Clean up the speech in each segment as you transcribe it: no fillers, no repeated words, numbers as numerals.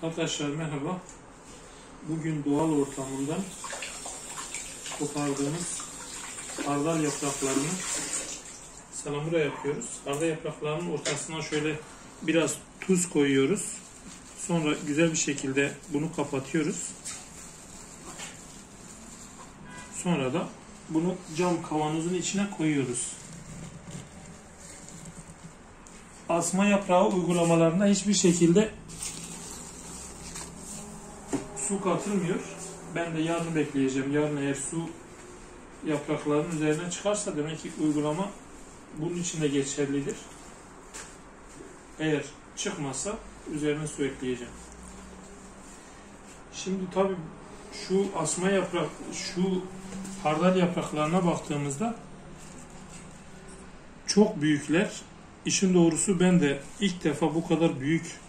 Arkadaşlar merhaba. Bugün doğal ortamından kopardığımız hardal yapraklarını salamura yapıyoruz. Hardal yapraklarının ortasına şöyle biraz tuz koyuyoruz. Sonra güzel bir şekilde bunu kapatıyoruz. Sonra da bunu cam kavanozun içine koyuyoruz. Asma yaprağı uygulamalarında hiçbir şekilde su katılmıyor. Ben de yarın bekleyeceğim. Yarın eğer su yapraklarının üzerine çıkarsa demek ki uygulama bunun için de geçerlidir. Eğer çıkmazsa üzerine su ekleyeceğim. Şimdi tabi şu asma yaprak, şu hardal yapraklarına baktığımızda çok büyükler. İşin doğrusu ben de ilk defa bu kadar büyük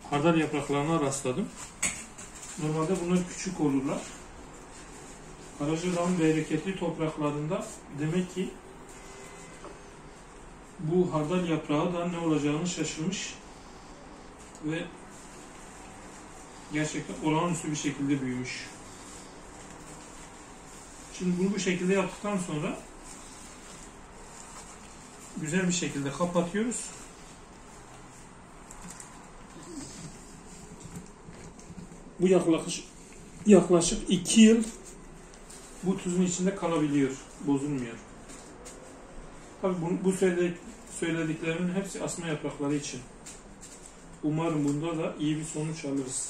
hardal yapraklarına rastladım. Normalde bunlar küçük olurlar. Karacadağ'ın bereketli topraklarında demek ki bu hardal yaprağı da ne olacağını şaşırmış ve gerçekten olağanüstü bir şekilde büyümüş. Şimdi bunu bu şekilde yaptıktan sonra güzel bir şekilde kapatıyoruz. Bu yaklaşık 2 yıl bu tuzun içinde kalabiliyor, bozulmuyor. Tabii bu söylediklerimin hepsi asma yaprakları için. Umarım bunda da iyi bir sonuç alırız.